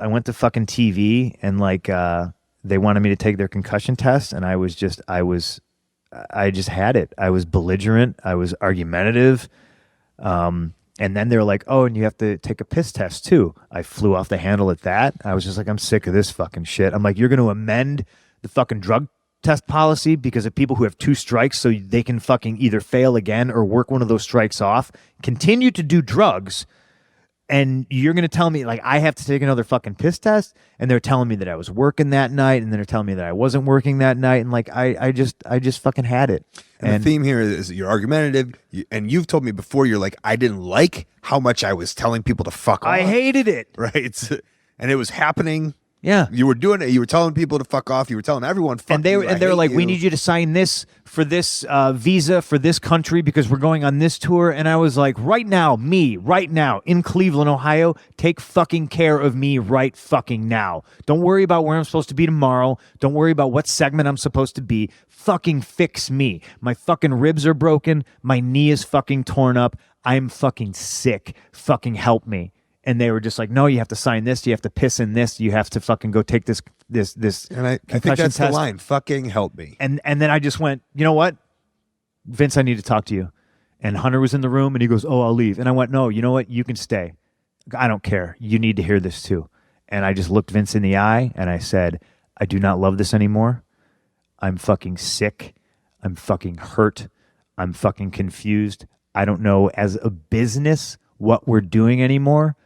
I went to fucking TV and like they wanted me to take their concussion test, and I just had it. I was belligerent. I was argumentative. And then they're like, oh, and you have to take a piss test too. I flew off the handle at that. I was just like, I'm sick of this fucking shit. I'm like, you're going to amend the fucking drug test policy because of people who have 2 strikes so they can fucking either fail again or work one of those strikes off, continue to do drugs, and you're going to tell me like I have to take another fucking piss test, and they're telling me that I was working that night, and then they're telling me that I wasn't working that night, and like I just fucking had it. And the theme here is you're argumentative, and you've told me before you're like, I didn't like how much I was telling people to fuck off. I hated it. Right? And it was happening. Yeah. You were doing it. You were telling people to fuck off. You were telling everyone fuck and they you. And they were like, we need you to sign this for this visa for this country because we're going on this tour. And I was like, right now in Cleveland, Ohio, take fucking care of me right fucking now. Don't worry about where I'm supposed to be tomorrow. Don't worry about what segment I'm supposed to be. Fucking fix me. My fucking ribs are broken. My knee is fucking torn up. I'm fucking sick. Fucking help me. And they were just like, no, you have to sign this. You have to piss in this. You have to fucking go take this. And I think that's test. the line. Fucking help me. And then I just went, you know what? Vince, I need to talk to you. And Hunter was in the room and he goes, oh, I'll leave. And I went, no, you know what? You can stay. I don't care. You need to hear this too. And I just looked Vince in the eye and I said, I do not love this anymore. I'm fucking sick. I'm fucking hurt. I'm fucking confused. I don't know as a business what we're doing anymore.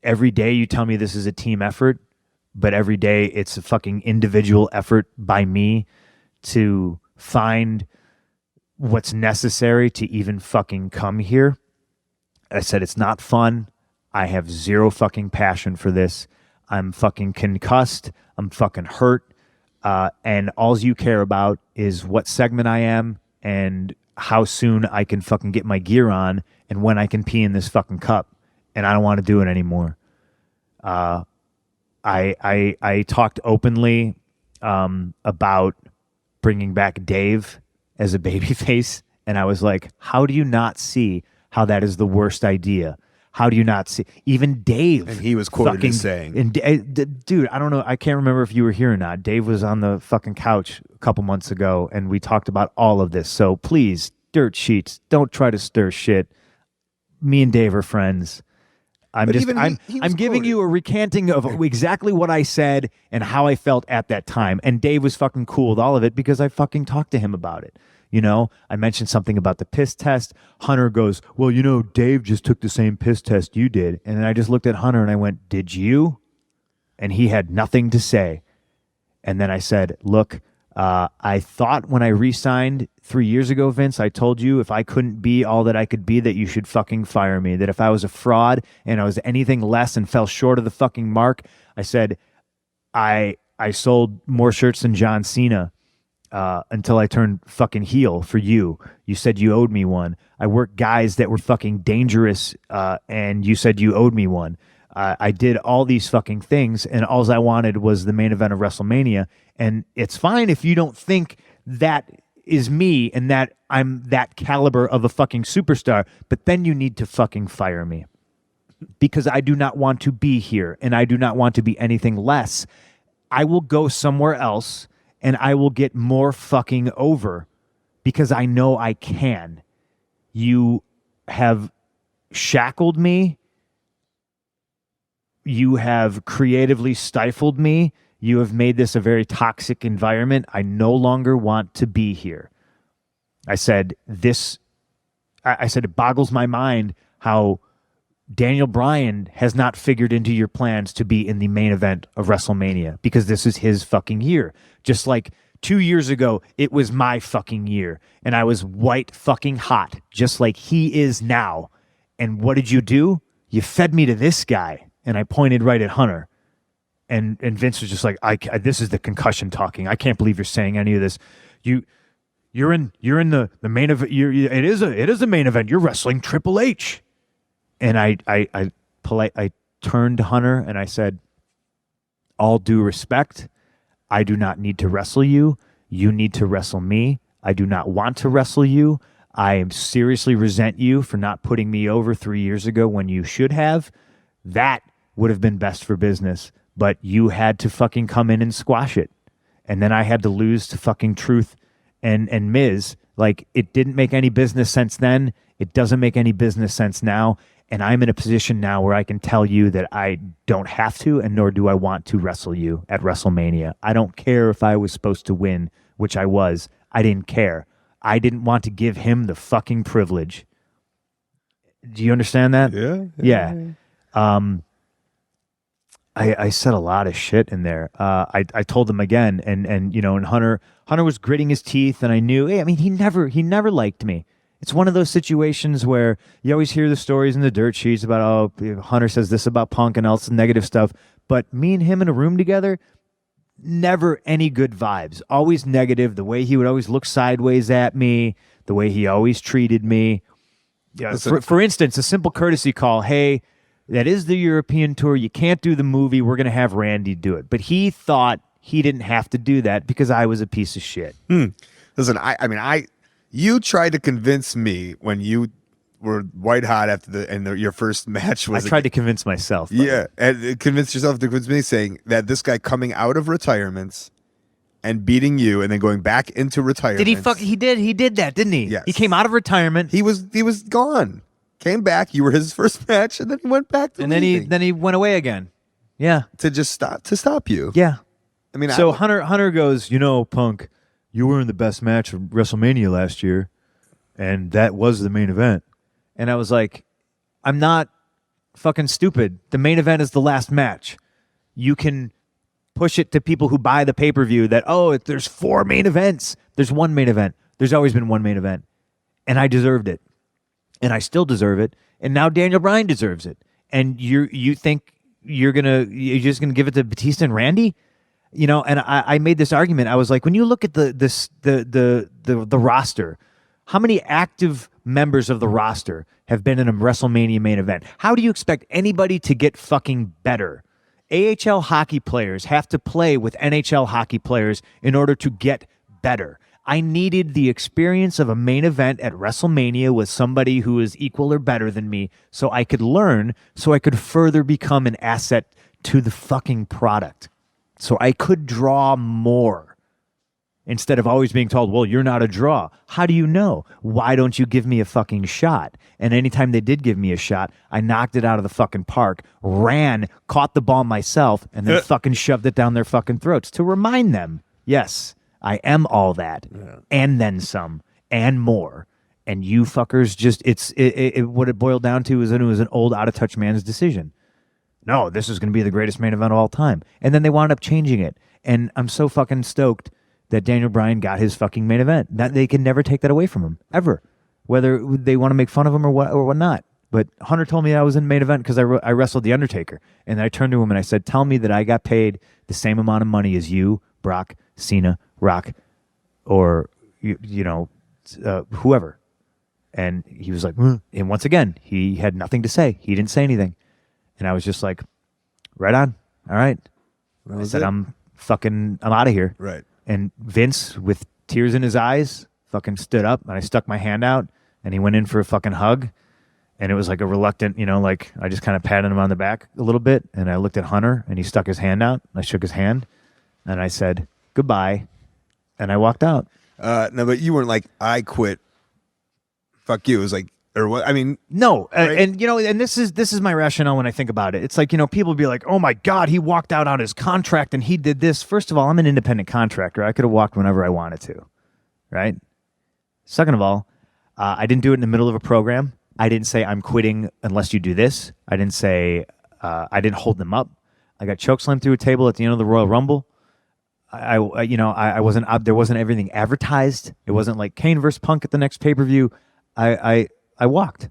Every day you tell me this is a team effort, but every day it's a fucking individual effort by me to find what's necessary to even fucking come here. I said, it's not fun. I have zero fucking passion for this. I'm fucking concussed. I'm fucking hurt. And all you care about is what segment I am and how soon I can fucking get my gear on and when I can pee in this fucking cup. And I don't want to do it anymore. I talked openly about bringing back Dave as a babyface. And I was like, how do you not see how that is the worst idea? How do you not see? Even Dave. And he was quoted as saying. Dude, I don't know. I can't remember if you were here or not. Dave was on the fucking couch a couple months ago, and we talked about all of this. So please, dirt sheets, don't try to stir shit. Me and Dave are friends. I'm giving you a recanting of exactly what I said and how I felt at that time. And Dave was fucking cool with all of it because I fucking talked to him about it. You know, I mentioned something about the piss test. Hunter goes, well, you know, Dave just took the same piss test you did. And then I just looked at Hunter and I went, did you? And he had nothing to say. And then I said, look, I thought when I re-signed 3 years ago, Vince, I told you if I couldn't be all that I could be, that you should fucking fire me. That if I was a fraud and I was anything less and fell short of the fucking mark, I said, I sold more shirts than John Cena. Until I turned fucking heel for you. You said you owed me one. I worked guys that were fucking dangerous, and you said you owed me one. I did all these fucking things, and all I wanted was the main event of WrestleMania. And it's fine if you don't think that is me and that I'm that caliber of a fucking superstar, but then you need to fucking fire me. Because I do not want to be here, and I do not want to be anything less. I will go somewhere else and I will get more fucking over because I know I can. You have shackled me. You have creatively stifled me. You have made this a very toxic environment. I no longer want to be here. I said, it boggles my mind how Daniel Bryan has not figured into your plans to be in the main event of WrestleMania because this is his fucking year. Just like 2 years ago, it was my fucking year and I was white fucking hot, just like he is now. And what did you do? You fed me to this guy. And I pointed right at Hunter. And Vince was just like, this is the concussion talking. I can't believe you're saying any of this. You're in the main event. It is a main event. You're wrestling Triple H. And I turned to Hunter and I said, all due respect, I do not need to wrestle you. You need to wrestle me. I do not want to wrestle you. I seriously resent you for not putting me over 3 years ago when you should have. That would have been best for business, but you had to fucking come in and squash it. And then I had to lose to fucking Truth and Miz. Like, it didn't make any business sense then. It doesn't make any business sense now. And I'm in a position now where I can tell you that I don't have to, and nor do I want to wrestle you at WrestleMania. I don't care if I was supposed to win, which I was. I didn't care. I didn't want to give him the fucking privilege. Do you understand that? Yeah. I said a lot of shit in there. I told them again, and you know, and Hunter was gritting his teeth, and I knew. Hey, I mean, he never liked me. It's one of those situations where you always hear the stories in the dirt sheets about, oh, Hunter says this about Punk and all this negative stuff, but me and him in a room together, never any good vibes. Always negative. The way he would always look sideways at me, the way he always treated me. Yeah. For instance, a simple courtesy call. Hey, that is the European tour. You can't do the movie. We're going to have Randy do it. But he thought he didn't have to do that because I was a piece of shit. Listen, you tried to convince me when you were white hot after your first match was. I tried to convince myself. Yeah, and convince yourself to convince me, saying that this guy coming out of retirements and beating you, and then going back into retirement. Did he? He did that, didn't he? Yes. He came out of retirement. He was gone. Came back. You were his first match, and then he went back to and then he went away again. Yeah, to stop you. Yeah, I mean, so Hunter goes, you know, Punk, you were in the best match of WrestleMania last year, and that was the main event. And I was like, I'm not fucking stupid. The main event is the last match. You can push it to people who buy the pay-per-view that, oh, there's 4 main events. There's one main event. There's always been one main event. And I deserved it. And I still deserve it. And now Daniel Bryan deserves it. And you think you're just gonna give it to Batista and Randy? You know, and I made this argument. I was like, when you look at the roster, how many active members of the roster have been in a WrestleMania main event? How do you expect anybody to get fucking better? AHL hockey players have to play with NHL hockey players in order to get better. I needed the experience of a main event at WrestleMania with somebody who is equal or better than me so I could learn, so I could further become an asset to the fucking product. So I could draw more instead of always being told, well, you're not a draw. How do you know? Why don't you give me a fucking shot? And anytime they did give me a shot, I knocked it out of the fucking park, ran, caught the ball myself, and then fucking shoved it down their fucking throats to remind them, yes, I am all that, and then some, and more. And you fuckers just, what it boiled down to is that it was an old, out-of-touch man's decision. No, this is going to be the greatest main event of all time. And then they wound up changing it. And I'm so fucking stoked that Daniel Bryan got his fucking main event. That they can never take that away from him, ever. Whether they want to make fun of him or what not. But Hunter told me I was in the main event because I wrestled The Undertaker. And I turned to him and I said, tell me that I got paid the same amount of money as you, Brock, Cena, Rock, or, whoever. And he was like, and once again, he had nothing to say. He didn't say anything. And I was just like, right on. All right. I said, I'm out of here. Right. And Vince, with tears in his eyes, fucking stood up, and I stuck my hand out, and he went in for a fucking hug. And it was like a reluctant, like I just kind of patted him on the back a little bit, and I looked at Hunter, and he stuck his hand out, and I shook his hand, and I said, goodbye, and I walked out. No, but you weren't like, I quit. Fuck you. It was like, or what? I mean, no, right? And this is my rationale when I think about it. It's like, people be like, "Oh my God, he walked out on his contract and he did this." First of all, I'm an independent contractor. I could have walked whenever I wanted to, right? Second of all, I didn't do it in the middle of a program. I didn't say I'm quitting unless you do this. I didn't say I didn't hold them up. I got chokeslammed through a table at the end of the Royal Rumble. I wasn't. There wasn't everything advertised. It wasn't like Kane versus Punk at the next pay-per-view. I walked,